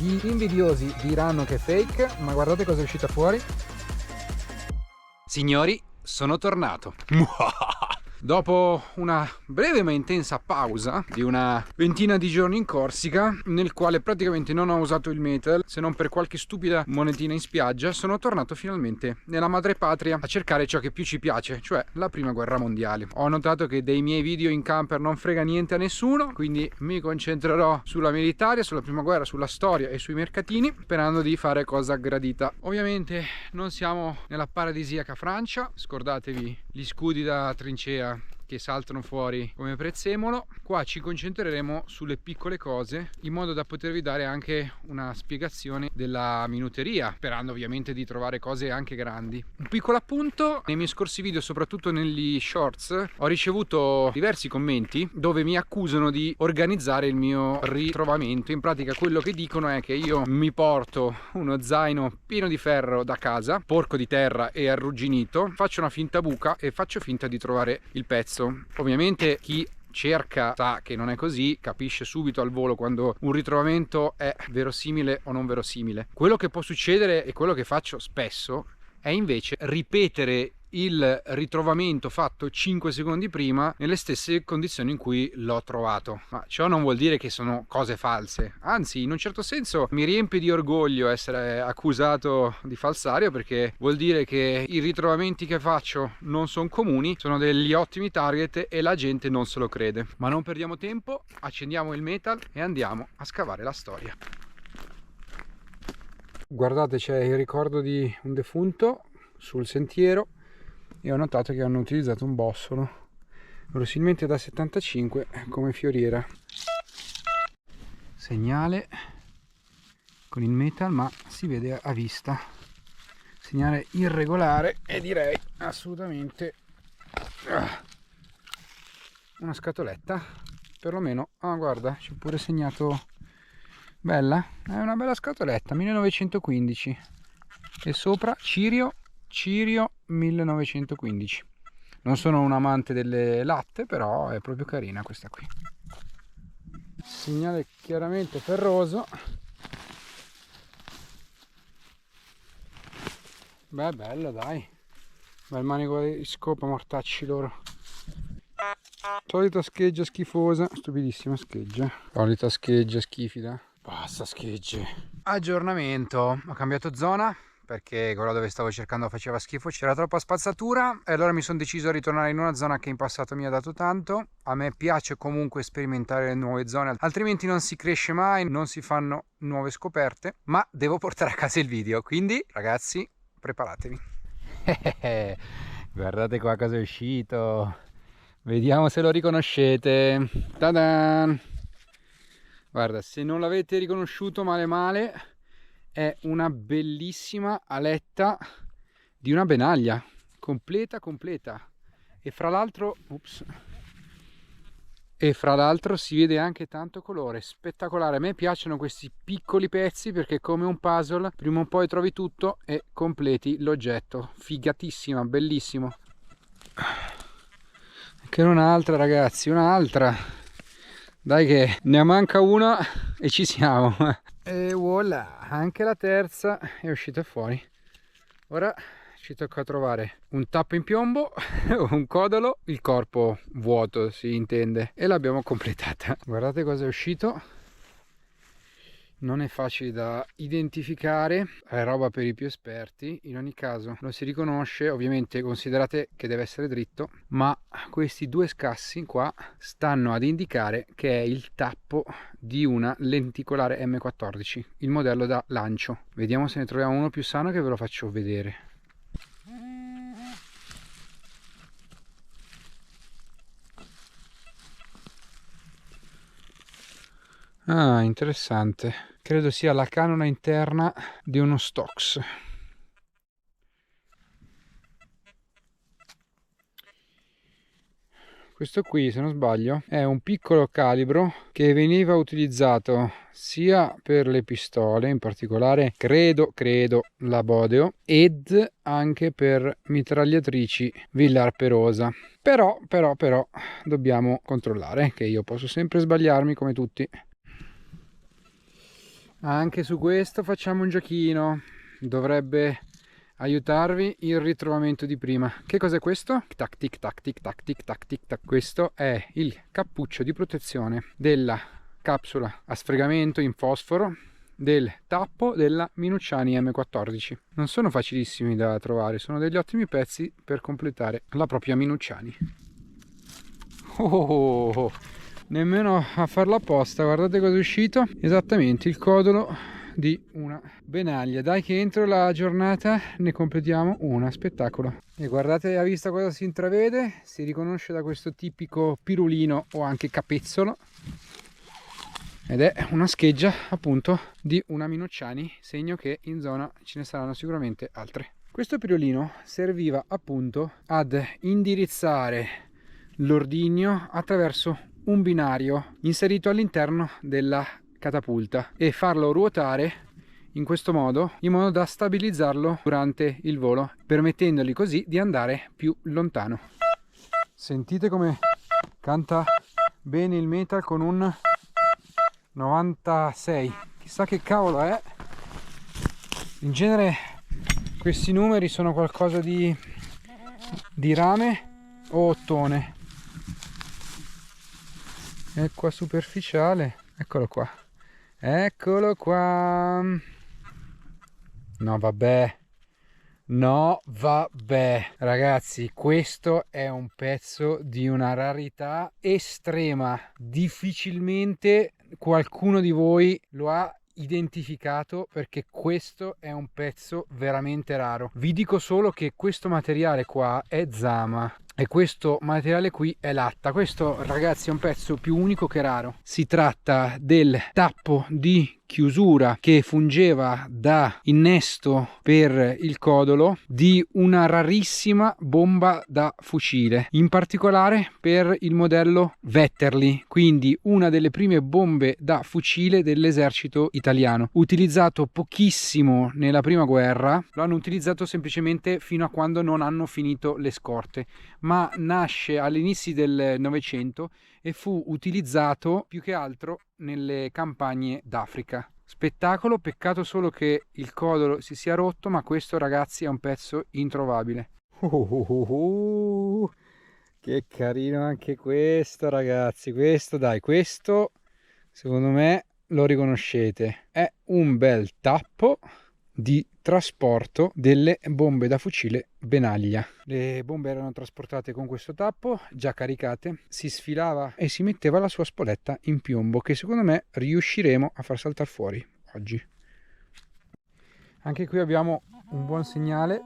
Gli invidiosi diranno che è fake, ma guardate cosa è uscita fuori. Signori, sono tornato. Dopo una breve ma intensa pausa di una ventina di giorni in Corsica, nel quale praticamente non ho usato il metal se non per qualche stupida monetina in spiaggia, sono tornato finalmente nella madrepatria a cercare ciò che più ci piace, cioè la prima guerra mondiale. Ho notato che dei miei video in camper non frega niente a nessuno, quindi mi concentrerò sulla militare, sulla prima guerra, sulla storia e sui mercatini, sperando di fare cosa gradita. Ovviamente non siamo nella paradisiaca Francia, scordatevi gli scudi da trincea che saltano fuori come prezzemolo. Qua ci concentreremo sulle piccole cose in modo da potervi dare anche una spiegazione della minuteria, sperando ovviamente di trovare cose anche grandi. Un piccolo appunto: nei miei scorsi video, soprattutto negli shorts, ho ricevuto diversi commenti dove mi accusano di organizzare il mio ritrovamento. In pratica quello che dicono è che io mi porto uno zaino pieno di ferro da casa, porco di terra e arrugginito, faccio una finta buca e faccio finta di trovare il pezzo. Ovviamente chi cerca sa che non è così, capisce subito al volo quando un ritrovamento è verosimile o non verosimile. Quello che può succedere, e quello che faccio spesso, è invece ripetere il ritrovamento fatto 5 secondi prima nelle stesse condizioni in cui l'ho trovato. Ma ciò non vuol dire che sono cose false, anzi in un certo senso mi riempie di orgoglio essere accusato di falsario, perché vuol dire che i ritrovamenti che faccio non sono comuni, sono degli ottimi target e la gente non se lo crede. Ma non perdiamo tempo, accendiamo il metal e andiamo a scavare la storia. Guardate, c'è il ricordo di un defunto sul sentiero e ho notato che hanno utilizzato un bossolo, verosimilmente da 75, come fioriera. Segnale con il metal, ma si vede a vista. Segnale irregolare e direi assolutamente una scatoletta, perlomeno. Ah, guarda, c'è pure segnato. Bella, è una bella scatoletta, 1915, e sopra Cirio 1915. Non sono un amante delle latte, però è proprio carina questa qui. Segnale chiaramente ferroso. Beh, bello, dai. Bel manico di scopa, mortacci loro. Solita scheggia schifosa, stupidissima scheggia. Solita scheggia schifida. Basta schegge. Aggiornamento: ho cambiato zona perché quella dove stavo cercando faceva schifo, c'era troppa spazzatura e allora mi sono deciso a ritornare in una zona che in passato mi ha dato tanto. A me piace comunque sperimentare le nuove zone, altrimenti non si cresce mai, non si fanno nuove scoperte, ma devo portare a casa il video, quindi ragazzi preparatevi. Guardate qua cosa è uscito, vediamo se lo riconoscete. Ta-da! Guarda, se non l'avete riconosciuto male male, è una bellissima aletta di una benaglia, completa. E fra l'altro, si vede anche tanto colore, spettacolare. A me piacciono questi piccoli pezzi perché come un puzzle, prima o poi trovi tutto e completi l'oggetto. Figatissima, bellissimo. Che un'altra, ragazzi, un'altra. Dai che ne manca una e ci siamo. E voilà, anche la terza è uscita fuori. Ora ci tocca trovare un tappo in piombo, un codolo, il corpo vuoto si intende, e l'abbiamo completata. Guardate cosa è uscito. Non è facile da identificare, è roba per i più esperti. In ogni caso lo si riconosce, ovviamente considerate che deve essere dritto, ma questi due scassi qua stanno ad indicare che è il tappo di una lenticolare M14, il modello da lancio. Vediamo se ne troviamo uno più sano che ve lo faccio vedere. Ah, interessante. Credo sia la canona interna di uno Stox. Questo qui, se non sbaglio, è un piccolo calibro che veniva utilizzato sia per le pistole, in particolare credo la Bodeo, ed anche per mitragliatrici Villar Perosa. Però dobbiamo controllare, che io posso sempre sbagliarmi come tutti. Anche su questo facciamo un giochino, dovrebbe aiutarvi il ritrovamento di prima. Che cos'è questo? Tac tic tac tic tac tic tac tic tac. Questo è il cappuccio di protezione della capsula a sfregamento in fosforo del tappo della Minucciani M14. Non sono facilissimi da trovare, sono degli ottimi pezzi per completare la propria Minucciani. Nemmeno a farla apposta, guardate cosa è uscito, esattamente il codolo di una Benaglia. Dai che entro la giornata ne completiamo una, spettacolo. E guardate a vista cosa si intravede, si riconosce da questo tipico pirulino o anche capezzolo, ed è una scheggia appunto di una Minucciani, segno che in zona ce ne saranno sicuramente altre. Questo pirulino serviva appunto ad indirizzare l'ordigno attraverso un binario inserito all'interno della catapulta e farlo ruotare in questo modo, in modo da stabilizzarlo durante il volo, permettendogli così di andare più lontano. Sentite come canta bene il metal con un 96, chissà che cavolo è. In genere questi numeri sono qualcosa di rame o ottone. Ecco qua superficiale, eccolo qua, eccolo qua. No vabbè, no vabbè, ragazzi, questo è un pezzo di una rarità estrema. Difficilmente qualcuno di voi lo ha identificato, perché questo è un pezzo veramente raro. Vi dico solo che questo materiale qua è Zama e questo materiale qui è latta. Questo, ragazzi, è un pezzo più unico che raro. Si tratta del tappo di chiusura che fungeva da innesto per il codolo di una rarissima bomba da fucile, in particolare per il modello Vetterli, quindi una delle prime bombe da fucile dell'esercito italiano, utilizzato pochissimo nella prima guerra. Lo hanno utilizzato semplicemente fino a quando non hanno finito le scorte, ma nasce all'inizio del Novecento e fu utilizzato più che altro nelle campagne d'Africa. Spettacolo, peccato solo che il codolo si sia rotto, ma questo, ragazzi, è un pezzo introvabile. Che carino anche questo, ragazzi. Questo, dai, questo secondo me lo riconoscete. È un bel tappo di trasporto delle bombe da fucile Benaglia. Le bombe erano trasportate con questo tappo, già caricate, si sfilava e si metteva la sua spoletta in piombo, che secondo me riusciremo a far saltare fuori oggi. Anche qui abbiamo un buon segnale,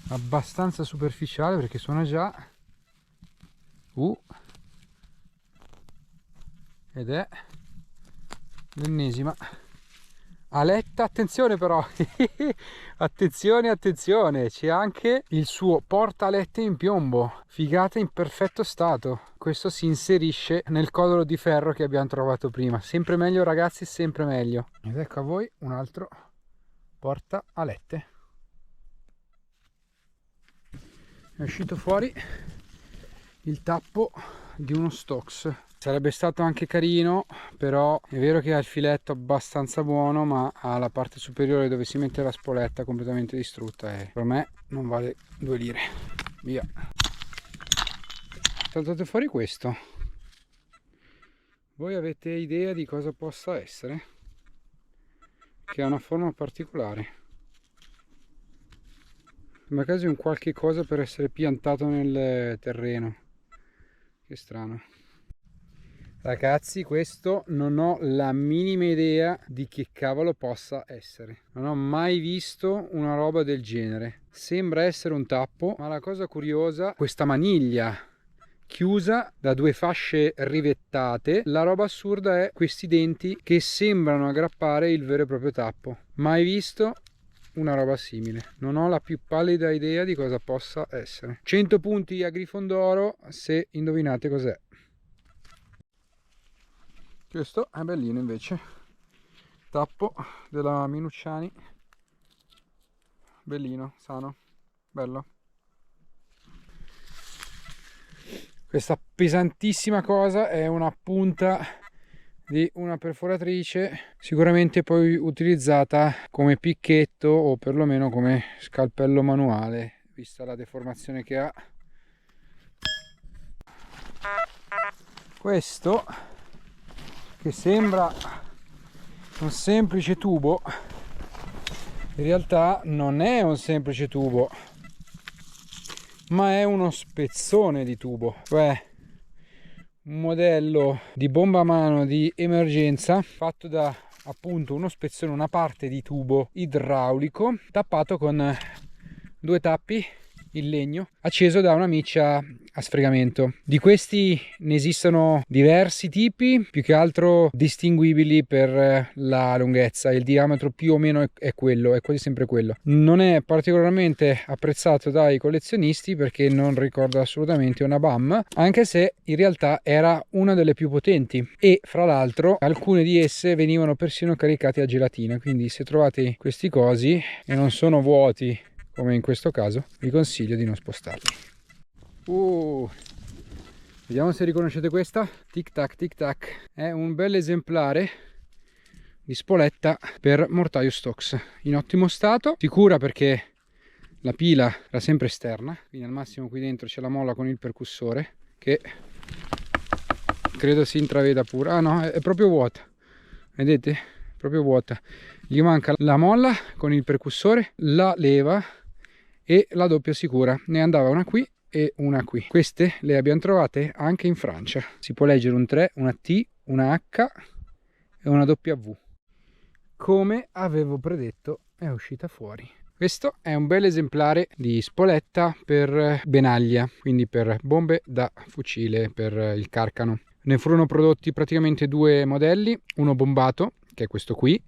abbastanza superficiale perché suona già, ed è l'ennesima aletta. Attenzione però, attenzione, attenzione, c'è anche il suo portalette in piombo, figata in perfetto stato. Questo si inserisce nel codolo di ferro che abbiamo trovato prima. Sempre meglio, ragazzi, sempre meglio. Ed ecco a voi un altro portalette. È uscito fuori il tappo di uno Stox. Sarebbe stato anche carino, però è vero che ha il filetto abbastanza buono, ma ha la parte superiore dove si mette la spoletta completamente distrutta e per me non vale 2 lire. Via. Saltate fuori questo. Voi avete idea di cosa possa essere? Che ha una forma particolare. Sembra quasi un qualche cosa per essere piantato nel terreno. Che strano. Ragazzi, questo non ho la minima idea di che cavolo possa essere. Non ho mai visto una roba del genere. Sembra essere un tappo, ma la cosa curiosa, questa maniglia chiusa da 2 fasce rivettate. La roba assurda è questi denti che sembrano aggrappare il vero e proprio tappo. Mai visto una roba simile. Non ho la più pallida idea di cosa possa essere. 100 punti a Grifondoro se indovinate cos'è. Questo è bellino invece, tappo della Minucciani, bellino, sano, bello. Questa pesantissima cosa è una punta di una perforatrice, sicuramente poi utilizzata come picchetto o perlomeno come scalpello manuale, vista la deformazione che ha. Questo, che sembra un semplice tubo, in realtà non è un semplice tubo, ma è uno spezzone di tubo, cioè un modello di bomba a mano di emergenza fatto da appunto uno spezzone, una parte di tubo idraulico tappato con due tappi in legno, acceso da una miccia a sfregamento. Di questi ne esistono diversi tipi, più che altro distinguibili per la lunghezza. Il diametro più o meno è quello, è quasi sempre quello. Non è particolarmente apprezzato dai collezionisti perché non ricorda assolutamente una BAM, anche se in realtà era una delle più potenti, e fra l'altro alcune di esse venivano persino caricate a gelatina, quindi se trovate questi cosi e non sono vuoti come in questo caso, vi consiglio di non spostarli. Vediamo se riconoscete questa. Tic tac tic tac. È un bel esemplare di spoletta per mortaio Stox, in ottimo stato, sicura perché la pila era sempre esterna, quindi al massimo qui dentro c'è la molla con il percussore che credo si intraveda pure. Ah no, è proprio vuota, vedete? Proprio vuota. Gli manca la molla con il percussore, la leva e la doppia sicura. Ne andava una qui e una qui. Queste le abbiamo trovate anche in Francia. Si può leggere un 3, una T, una H e una W. Come avevo predetto, è uscita fuori. Questo è un bel esemplare di spoletta per benaglia, quindi per bombe da fucile per il carcano. Ne furono prodotti praticamente due modelli, uno bombato, che è questo qui,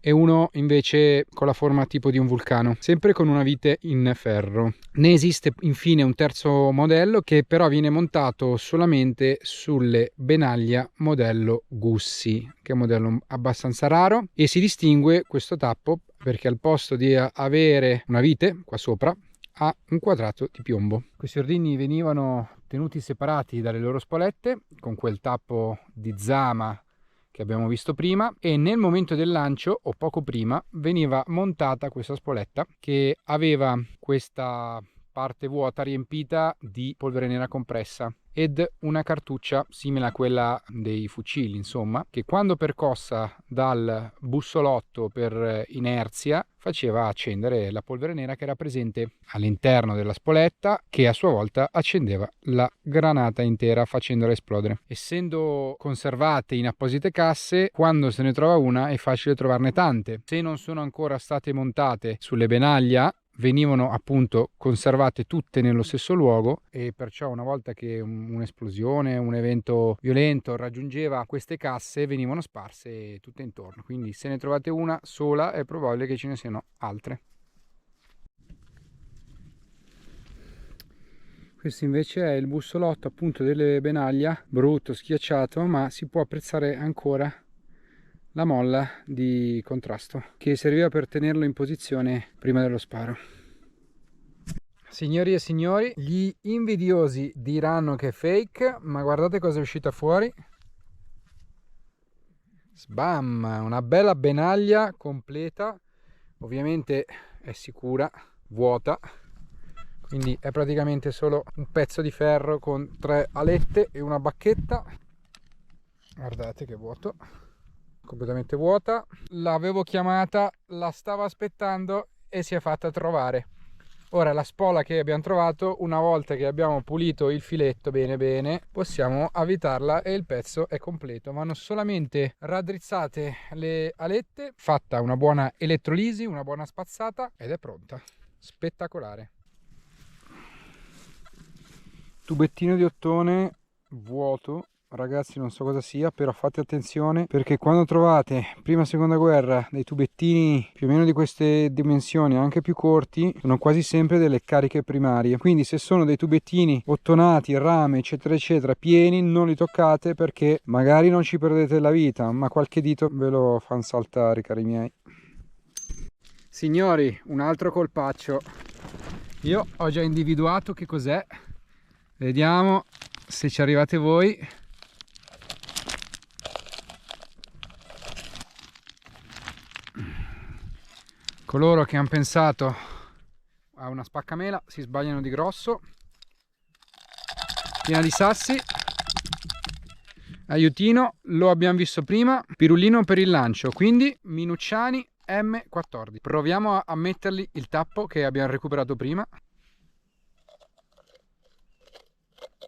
e uno invece con la forma tipo di un vulcano, sempre con una vite in ferro. Ne esiste infine un terzo modello che però viene montato solamente sulle benaglia modello Gussi, che è un modello abbastanza raro, e si distingue questo tappo perché al posto di avere una vite qua sopra ha un quadrato di piombo. Questi ordini venivano tenuti separati dalle loro spolette con quel tappo di zama che abbiamo visto prima, e nel momento del lancio o poco prima veniva montata questa spoletta che aveva questa parte vuota riempita di polvere nera compressa ed una cartuccia simile a quella dei fucili, insomma, che quando percossa dal bussolotto per inerzia faceva accendere la polvere nera che era presente all'interno della spoletta, che a sua volta accendeva la granata intera facendola esplodere. Essendo conservate in apposite casse, quando se ne trova una è facile trovarne tante. Se non sono ancora state montate sulle benaglia, venivano appunto conservate tutte nello stesso luogo, e perciò una volta che un'esplosione, un evento violento raggiungeva queste casse, venivano sparse tutte intorno. Quindi se ne trovate una sola è probabile che ce ne siano altre. Questo invece è il bussolotto appunto delle benaglia, brutto, schiacciato, ma si può apprezzare ancora la molla di contrasto che serviva per tenerlo in posizione prima dello sparo. Signori e signori, gli invidiosi diranno che è fake, ma guardate cosa è uscita fuori. Sbam! Una bella benaglia completa, ovviamente è sicura, vuota, quindi è praticamente solo un pezzo di ferro con 3 alette e una bacchetta. Guardate che vuoto, completamente vuota. L'avevo chiamata, la stava aspettando e si è fatta trovare. Ora la spola che abbiamo trovato, una volta che abbiamo pulito il filetto bene bene, possiamo avvitarla e il pezzo è completo. Vanno solamente raddrizzate le alette, fatta una buona elettrolisi, una buona spazzata ed è pronta. Spettacolare. Tubettino di ottone vuoto. Ragazzi, non so cosa sia, però fate attenzione perché quando trovate prima e seconda guerra dei tubettini più o meno di queste dimensioni, anche più corti, sono quasi sempre delle cariche primarie. Quindi se sono dei tubettini ottonati, rame eccetera eccetera pieni, non li toccate perché magari non ci perdete la vita, ma qualche dito ve lo fanno saltare, cari miei. Signori, un altro colpaccio. Io ho già individuato che cos'è, vediamo se ci arrivate voi. Coloro che hanno pensato a una spaccamela si sbagliano di grosso. Piena di sassi. Aiutino lo abbiamo visto prima, pirulino per il lancio, quindi Minucciani M14. Proviamo a mettergli il tappo che abbiamo recuperato prima.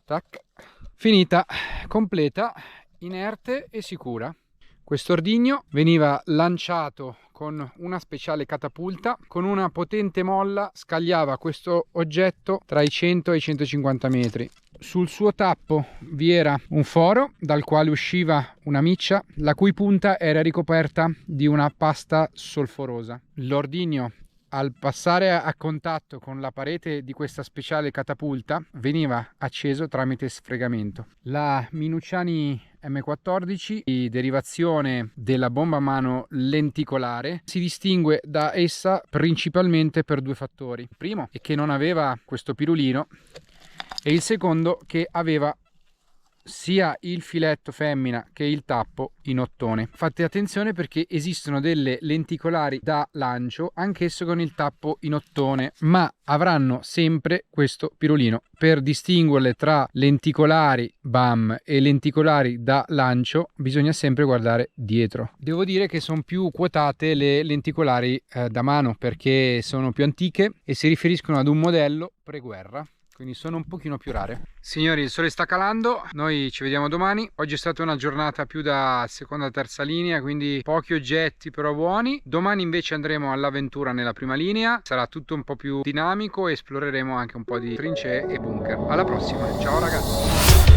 Tac. Finita, completa, inerte e sicura. Questo ordigno veniva lanciato con una speciale catapulta, con una potente molla scagliava questo oggetto tra i 100 e i 150 metri. Sul suo tappo vi era un foro dal quale usciva una miccia, la cui punta era ricoperta di una pasta solforosa. L'ordigno, al passare a contatto con la parete di questa speciale catapulta, veniva acceso tramite sfregamento. La Minucciani M14, di derivazione della bomba a mano lenticolare, si distingue da essa principalmente per due fattori. Il primo è che non aveva questo pirulino, e il secondo che aveva sia il filetto femmina che il tappo in ottone. Fate attenzione perché esistono delle lenticolari da lancio anch'esso con il tappo in ottone, ma avranno sempre questo pirulino. Per distinguerle tra lenticolari BAM e lenticolari da lancio bisogna sempre guardare dietro. Devo dire che sono più quotate le lenticolari da mano, perché sono più antiche e si riferiscono ad un modello pre-guerra, quindi sono un pochino più rare. Signori, il sole sta calando, noi ci vediamo domani. Oggi è stata una giornata più da seconda terza linea, quindi pochi oggetti però buoni. Domani invece andremo all'avventura nella prima linea, sarà tutto un po' più dinamico e esploreremo anche un po' di trincee e bunker. Alla prossima, ciao ragazzi.